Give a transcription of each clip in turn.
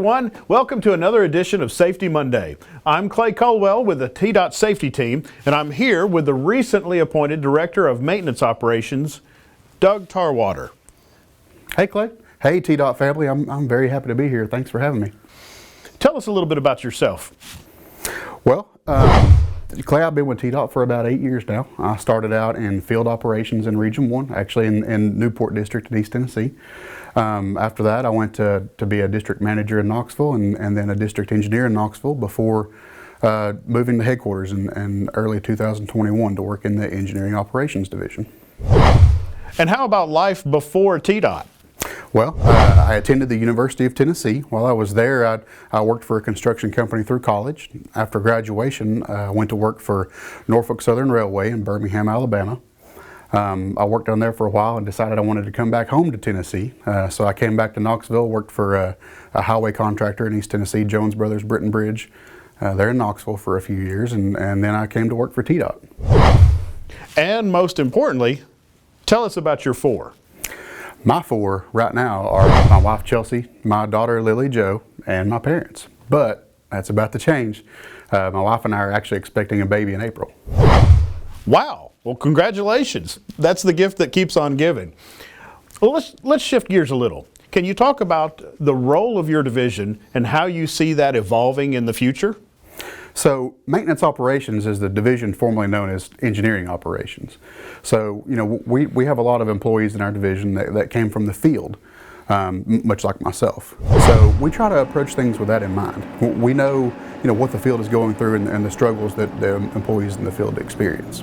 everyone. Welcome to another edition of Safety Monday. I'm Clay Culwell with the TDOT safety team, and I'm here with the recently appointed Director of Maintenance Operations, Doug Tarwater. Hey, Clay. Hey, TDOT family. I'm very happy to be here. Thanks for having me. Tell us a little bit about yourself. Well, Clay, I've been with TDOT for about 8 years now. I started out in field operations in Region 1, actually in Newport District in East Tennessee. After that, I went to be a district manager in Knoxville and then a district engineer in Knoxville before moving to headquarters in early 2021 to work in the engineering operations division. And how about life before TDOT? Well, I attended the University of Tennessee. While I was there, I worked for a construction company through college. After graduation, I went to work for Norfolk Southern Railway in Birmingham, Alabama. I worked down there for a while and decided I wanted to come back home to Tennessee. So I came back to Knoxville, worked for a highway contractor in East Tennessee, Jones Brothers Britton Bridge, there in Knoxville for a few years, and then I came to work for TDOT. And most importantly, tell us about your four. My four right now are my wife Chelsea, my daughter Lily Jo, and my parents. But that's about to change. My wife and I are actually expecting a baby in April. Wow. Well, congratulations. That's the gift that keeps on giving. Well, let's shift gears a little. Can you talk about the role of your division and how you see that evolving in the future? So maintenance operations is the division formerly known as engineering operations. So, you know, we have a lot of employees in our division that came from the field, much like myself. So we try to approach things with that in mind. We know, you know, what the field is going through and the struggles that the employees in the field experience.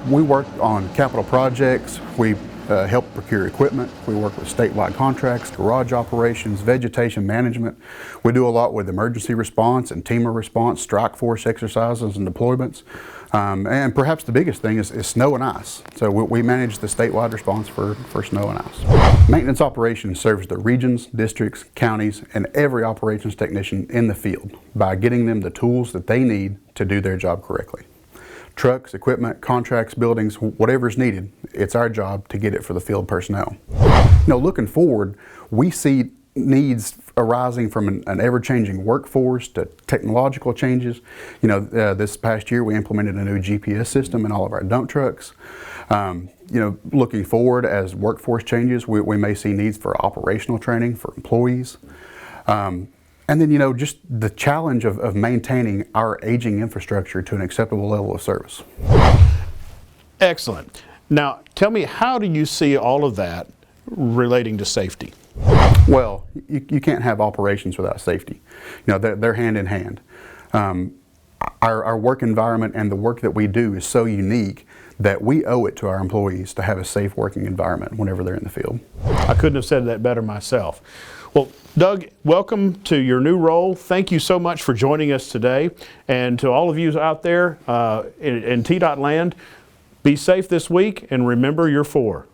We work on capital projects. We help procure equipment. We work with statewide contracts, garage operations, vegetation management. We do a lot with emergency response and teamer response, strike force exercises and deployments. And perhaps the biggest thing is snow and ice. So we manage the statewide response for snow and ice. Maintenance operations serves the regions, districts, counties, and every operations technician in the field by getting them the tools that they need to do their job correctly. Trucks, equipment, contracts, buildings, whatever is needed, it's our job to get it for the field personnel. You know, looking forward, we see needs arising from an ever-changing workforce to technological changes. You know, this past year we implemented a new GPS system in all of our dump trucks. You know, looking forward as workforce changes, we may see needs for operational training for employees. And then, you know, just the challenge of maintaining our aging infrastructure to an acceptable level of service. Excellent. Now, tell me, how do you see all of that relating to safety? Well, you can't have operations without safety. You know, they're hand in hand. Our work environment and the work that we do is so unique that we owe it to our employees to have a safe working environment whenever they're in the field. I couldn't have said that better myself. Well, Doug, welcome to your new role. Thank you so much for joining us today. And to all of you out there in TDOT land, be safe this week and remember your four.